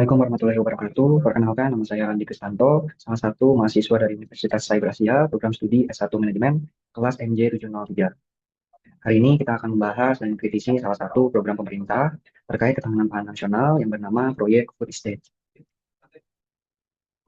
Assalamualaikum warahmatullahi wabarakatuh. Perkenalkan, nama saya Randi Kristanto, salah satu mahasiswa dari Universitas Cyber Asia, program studi S1 Manajemen, kelas MJ703. Hari ini kita akan membahas dan mengkritisi salah satu program pemerintah terkait ketahanan pangan nasional yang bernama Proyek Food Estate.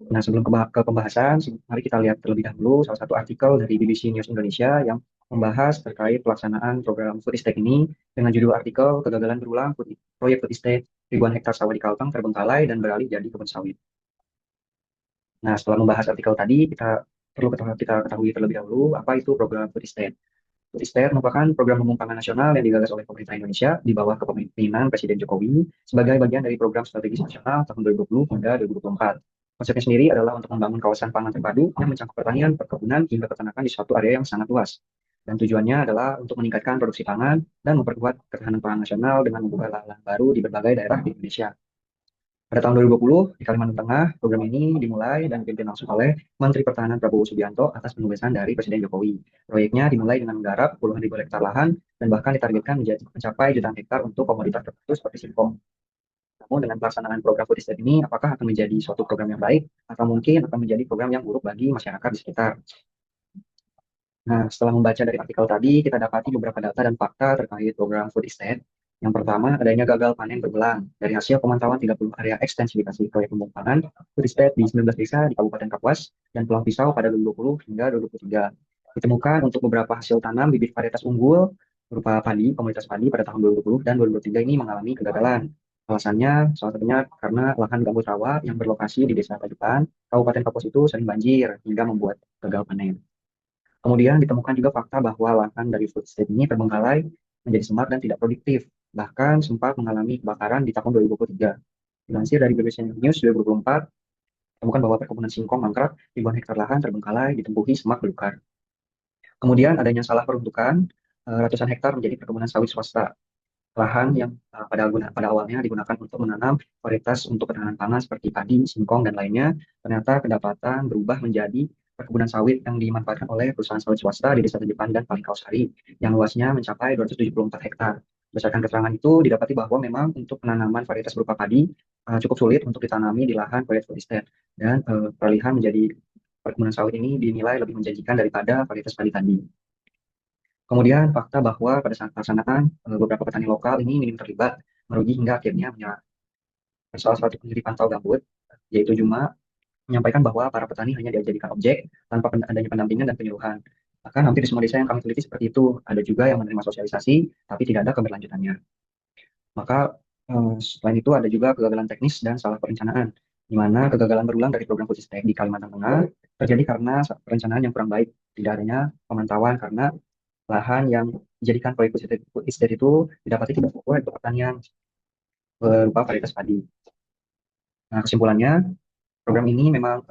Nah, sebelum ke pembahasan, mari kita lihat terlebih dahulu salah satu artikel dari BBC News Indonesia yang membahas terkait pelaksanaan program Food Estate ini dengan judul artikel Kegagalan Berulang Proyek Food Estate, ribuan hektar sawah di Kalteng terbengkalai dan beralih jadi kebun sawit. Nah, setelah membahas artikel tadi, kita ketahui terlebih dahulu apa itu program Food Estate. Food Estate merupakan program lumbung pangan nasional yang digagas oleh pemerintah Indonesia di bawah kepemimpinan Presiden Jokowi sebagai bagian dari program strategis nasional tahun 2020 hingga 2024. Konsepnya sendiri adalah untuk membangun kawasan pangan terpadu yang mencakup pertanian, perkebunan, hingga peternakan di suatu area yang sangat luas. Dan tujuannya adalah untuk meningkatkan produksi pangan dan memperkuat ketahanan pangan nasional dengan membuka lahan baru di berbagai daerah di Indonesia. Pada tahun 2020, di Kalimantan Tengah, program ini dimulai dan dipimpin langsung oleh Menteri Pertahanan Prabowo Subianto atas penugasan dari Presiden Jokowi. Proyeknya dimulai dengan menggarap puluhan ribu hektar lahan dan bahkan ditargetkan mencapai jutaan hektar untuk komoditas tertentu seperti singkong. Namun dengan pelaksanaan program food estate ini, apakah akan menjadi suatu program yang baik atau mungkin akan menjadi program yang buruk bagi masyarakat di sekitar? Nah, setelah membaca dari artikel tadi, kita dapati beberapa data dan fakta terkait program food estate. Yang pertama, adanya gagal panen berulang. Dari hasil pemantauan 30 area ekstensifikasi proyek lumbung pangan, food estate di 19 desa di Kabupaten Kapuas dan Pulau Pisau pada 2020 hingga 2023. Ditemukan untuk beberapa hasil tanam bibit varietas unggul berupa padi, komoditas padi pada tahun 2020 dan 2023 ini mengalami kegagalan. Alasannya, salah satunya karena lahan gambut rawa yang berlokasi di Desa Pajupan, Kabupaten Kapuas itu sering banjir hingga membuat gagal panen. Kemudian ditemukan juga fakta bahwa lahan dari food estate ini terbengkalai menjadi semak dan tidak produktif, bahkan sempat mengalami kebakaran di tahun 2023. Dilansir dari BBC News 2024, ditemukan bahwa perkebunan singkong mangkrak, ribuan hektar lahan terbengkalai ditempuhi semak belukar. Kemudian adanya salah peruntukan, ratusan hektar menjadi perkebunan sawit swasta. Lahan yang pada awalnya digunakan untuk menanam varietas untuk ketahanan pangan seperti padi, singkong, dan lainnya, ternyata kedapatan berubah menjadi perkebunan sawit yang dimanfaatkan oleh perusahaan sawit swasta di Desa Tejepan dan Palingkausari yang luasnya mencapai 274 hektar. Berdasarkan keterangan itu, didapati bahwa memang untuk penanaman varietas berupa padi cukup sulit untuk ditanami di lahan proyek food estate dan peralihan menjadi perkebunan sawit ini dinilai lebih menjanjikan daripada varietas padi tadi. Kemudian fakta bahwa pada saat pelaksanaan beberapa petani lokal ini minim terlibat, merugi hingga akhirnya menyerah. Salah satu pendiri pantau gambut, yaitu Juma, menyampaikan bahwa para petani hanya dijadikan objek tanpa adanya pendampingan dan penyuluhan. Bahkan hampir di semua desa yang kami teliti seperti itu, ada juga yang menerima sosialisasi, tapi tidak ada keberlanjutannya. Maka selain itu ada juga kegagalan teknis dan salah perencanaan, di mana kegagalan berulang dari program Foodstack di Kalimantan Tengah terjadi karena perencanaan yang kurang baik, tidak adanya pemantauan karena lahan yang dijadikan proyek food estate itu didapati tidak sesuai untuk pertanian berupa varietas padi. Nah, kesimpulannya, program ini memang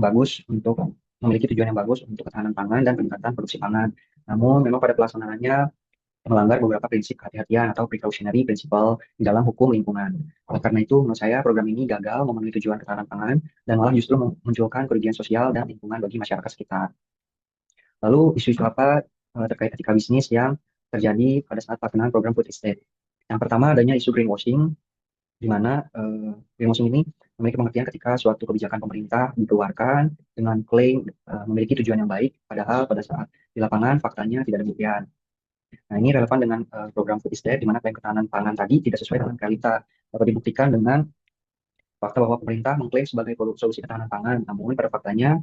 bagus untuk memiliki tujuan yang bagus untuk ketahanan pangan dan peningkatan produksi pangan. Namun, memang pada pelaksanaannya melanggar beberapa prinsip kehati-hatian atau precautionary principle di dalam hukum lingkungan. Oleh karena itu, menurut saya program ini gagal memenuhi tujuan ketahanan pangan dan malah justru memunculkan kerugian sosial dan lingkungan bagi masyarakat sekitar. Lalu isu-isu apa terkait etika bisnis yang terjadi pada saat pelaksanaan program food estate? Yang pertama adanya isu greenwashing, di mana greenwashing ini memiliki pengertian ketika suatu kebijakan pemerintah dikeluarkan dengan klaim memiliki tujuan yang baik, padahal pada saat di lapangan faktanya tidak demikian. Nah, ini relevan dengan program food estate, di mana klaim ketahanan pangan tadi tidak sesuai dengan realita. Dapat dibuktikan dengan fakta bahwa pemerintah mengklaim sebagai solusi ketahanan pangan, namun pada faktanya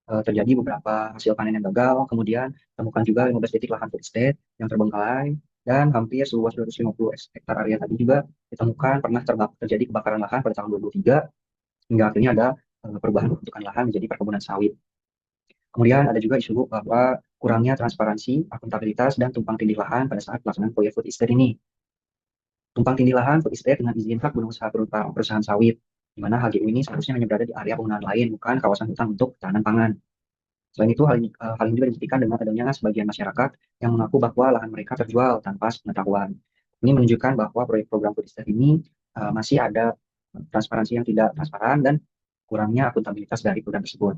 terjadi beberapa hasil panen yang gagal, kemudian temukan juga 15 titik lahan food estate yang terbengkalai, dan hampir seluas 250 hektar area tadi juga ditemukan pernah terjadi kebakaran lahan pada tahun 2023, hingga akhirnya ada perubahan bentukan lahan menjadi perkebunan sawit. Kemudian ada juga isu bahwa kurangnya transparansi, akuntabilitas, dan tumpang tindih lahan pada saat pelaksanaan proyek food estate ini. Tumpang tindih lahan food estate dengan izin hak guna usaha berupa perusahaan sawit, di mana HGU ini seharusnya hanya berada di area penggunaan lain, bukan kawasan hutan untuk ketahanan pangan. Selain itu, hal ini juga dibuktikan dengan adanya sebagian masyarakat yang mengaku bahwa lahan mereka terjual tanpa pengetahuan. Ini menunjukkan bahwa proyek program food estate ini masih ada transparansi yang tidak transparan dan kurangnya akuntabilitas dari program tersebut.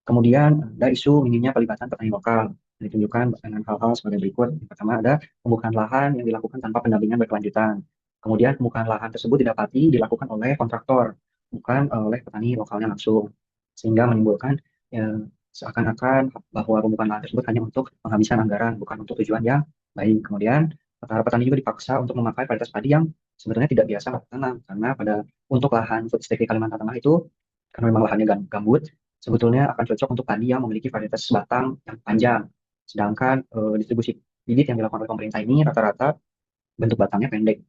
Kemudian ada isu minimnya pelibatan petani lokal. Ditunjukkan dengan hal-hal sebagai berikut. Yang pertama ada pembukaan lahan yang dilakukan tanpa pendampingan berkelanjutan. Kemudian pembukaan lahan tersebut didapati dilakukan oleh kontraktor, bukan oleh petani lokalnya langsung, sehingga menimbulkan seakan-akan bahwa pembukaan lahan tersebut hanya untuk penghabisan anggaran, bukan untuk tujuan yang baik. Kemudian para petani juga dipaksa untuk memakai varietas padi yang sebetulnya tidak biasa tanam, karena untuk lahan food estate di Kalimantan Tengah itu, karena memang lahannya gambut, sebetulnya akan cocok untuk padi yang memiliki varietas batang yang panjang. Sedangkan distribusi bibit yang dilakukan oleh pemerintah ini rata-rata bentuk batangnya pendek.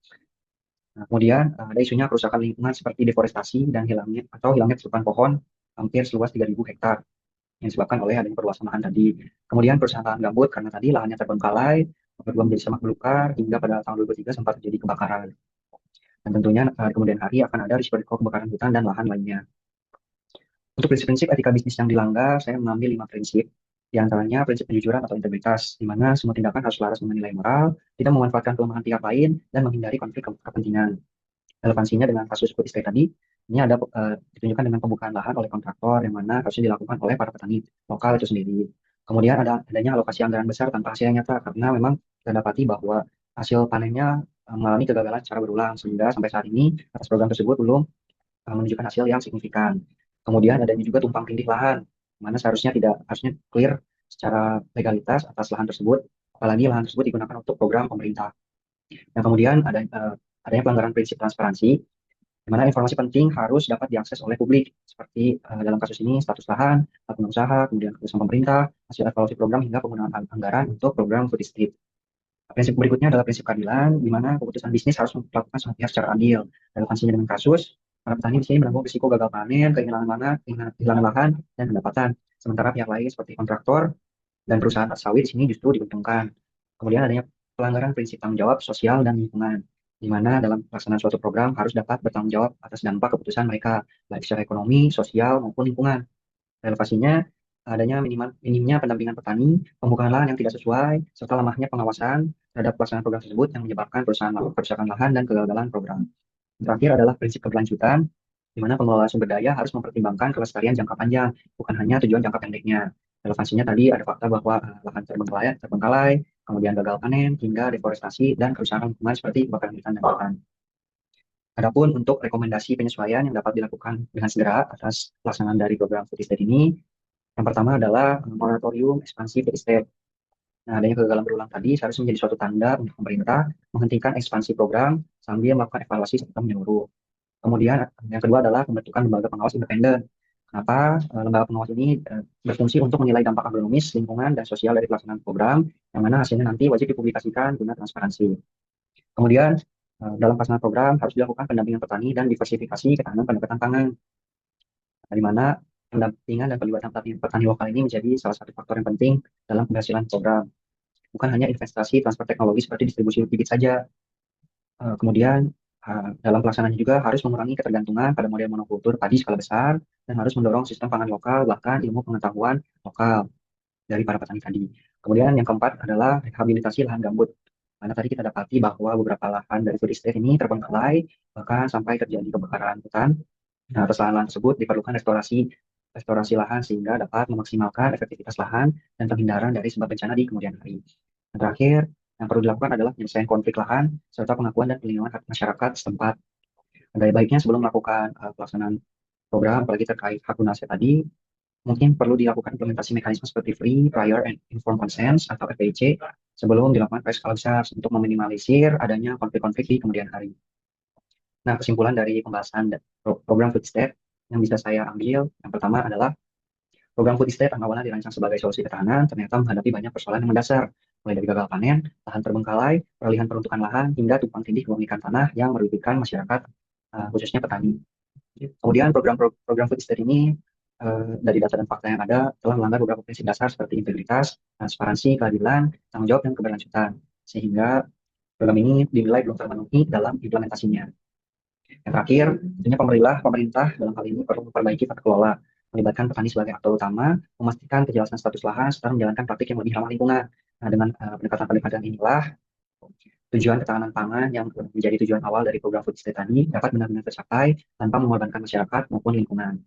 Nah, kemudian ada isunya kerusakan lingkungan seperti deforestasi dan hilangnya keseluruhan pohon hampir seluas 3.000 hektar yang disebabkan oleh adanya perluasan lahan tadi. Kemudian perusahaan lahan gambut karena tadi lahannya terbengkalai, kedua menjadi semak belukar hingga pada tahun 2003 sempat terjadi kebakaran. Dan tentunya di kemudian hari akan ada risiko kebakaran hutan dan lahan lainnya. Untuk prinsip-prinsip etika bisnis yang dilanggar, saya mengambil 5 prinsip. Di antaranya prinsip kejujuran atau integritas, di mana semua tindakan harus selaras dengan nilai moral, tidak memanfaatkan kelemahan pihak lain, dan menghindari konflik kepentingan. Relevansinya dengan kasus food estate tadi, ini ada ditunjukkan dengan pembukaan lahan oleh kontraktor, yang mana harusnya dilakukan oleh para petani lokal itu sendiri. Kemudian adanya alokasi anggaran besar tanpa hasil yang nyata, karena memang kita dapati bahwa hasil panennya mengalami kegagalan secara berulang, sehingga sampai saat ini atas program tersebut belum menunjukkan hasil yang signifikan. Kemudian adanya juga tumpang tindih lahan, mana harusnya clear secara legalitas atas lahan tersebut, apalagi lahan tersebut digunakan untuk program pemerintah. Dan kemudian adanya pelanggaran prinsip transparansi, di mana informasi penting harus dapat diakses oleh publik, seperti dalam kasus ini status lahan, akun usaha, kemudian keputusan pemerintah, hasil evaluasi program hingga penggunaan anggaran untuk program food estate. Prinsip berikutnya adalah prinsip keadilan, di mana keputusan bisnis harus dilakukan semua pihak secara adil. Relevansinya dengan kasus, para petani di sini menanggung risiko gagal panen, kehilangan lahan, dan pendapatan. Sementara pihak lain seperti kontraktor dan perusahaan sawit di sini justru diuntungkan. Kemudian adanya pelanggaran prinsip tanggung jawab sosial dan lingkungan, di mana dalam pelaksanaan suatu program harus dapat bertanggung jawab atas dampak keputusan mereka, baik secara ekonomi, sosial, maupun lingkungan. Relevasinya adanya minimnya pendampingan petani, pembukaan lahan yang tidak sesuai, serta lemahnya pengawasan terhadap pelaksanaan program tersebut yang menyebabkan kerusakan lahan dan kegagalan program. Terakhir adalah prinsip keberlanjutan, di mana pengelola sumber daya harus mempertimbangkan kelestarian jangka panjang, bukan hanya tujuan jangka pendeknya. Relevansinya tadi ada fakta bahwa lahan terbengkalai, kemudian gagal panen, hingga deforestasi dan kerusakan lingkungan seperti kebakaran hutan dan lahan. Adapun untuk rekomendasi penyesuaian yang dapat dilakukan dengan segera atas pelaksanaan dari program food estate ini, yang pertama adalah moratorium ekspansi food estate. Nah, adanya kegagalan berulang tadi seharusnya menjadi suatu tanda untuk pemerintah menghentikan ekspansi program sambil melakukan evaluasi serta menyeluruh. Kemudian yang kedua adalah pembentukan lembaga pengawas independen. Kenapa lembaga pengawas ini berfungsi untuk menilai dampak agronomis, lingkungan, dan sosial dari pelaksanaan program, yang mana hasilnya nanti wajib dipublikasikan guna transparansi. Kemudian dalam pelaksanaan program harus dilakukan pendampingan petani dan diversifikasi ketahanan pendapatan pangan, di mana pendampingan dan pelibatan petani lokal ini menjadi salah satu faktor yang penting dalam keberhasilan program. Bukan hanya investasi transfer teknologi seperti distribusi bibit saja. Kemudian dalam pelaksanaannya juga harus mengurangi ketergantungan pada model monokultur padi skala besar dan harus mendorong sistem pangan lokal bahkan ilmu pengetahuan lokal dari para petani tadi. Kemudian yang keempat adalah rehabilitasi lahan gambut. Karena tadi kita dapati bahwa beberapa lahan dari food estate ini terbengkalai bahkan sampai terjadi kebakaran hutan. Nah, atas lahan tersebut diperlukan restorasi lahan sehingga dapat memaksimalkan efektivitas lahan dan penghindaran dari sebab bencana di kemudian hari. Dan terakhir, yang perlu dilakukan adalah penyelesaian konflik lahan serta pengakuan dan perlindungan hak masyarakat setempat. Ada baiknya sebelum melakukan pelaksanaan program, apalagi terkait hak guna aset tadi, mungkin perlu dilakukan implementasi mekanisme seperti Free, Prior, and Informed Consent atau FPIC sebelum dilakukan proyek skala besar untuk meminimalisir adanya konflik-konflik di kemudian hari. Nah, kesimpulan dari pembahasan program food estate yang bisa saya ambil, yang pertama adalah program food estate yang awalnya dirancang sebagai solusi ketahanan, ternyata menghadapi banyak persoalan yang mendasar, mulai dari gagal panen, lahan terbengkalai, peralihan peruntukan lahan, hingga tumpang tindih kepemilikan tanah yang merugikan masyarakat, khususnya petani. Kemudian program food estate ini dari data dan fakta yang ada telah melanggar beberapa prinsip dasar seperti integritas, transparansi, keadilan, tanggung jawab, dan keberlanjutan. Sehingga program ini dinilai belum terpenuhi dalam implementasinya. Yang terakhir, tentunya pemerintah dalam hal ini perlu memperbaiki tata kelola, melibatkan petani sebagai aktor utama, memastikan kejelasan status lahan, serta menjalankan praktik yang lebih ramah lingkungan. Nah, dengan pendekatan-pendekatan inilah, tujuan ketahanan pangan yang menjadi tujuan awal dari program food estate tadi dapat benar-benar tercapai tanpa mengorbankan masyarakat maupun lingkungan.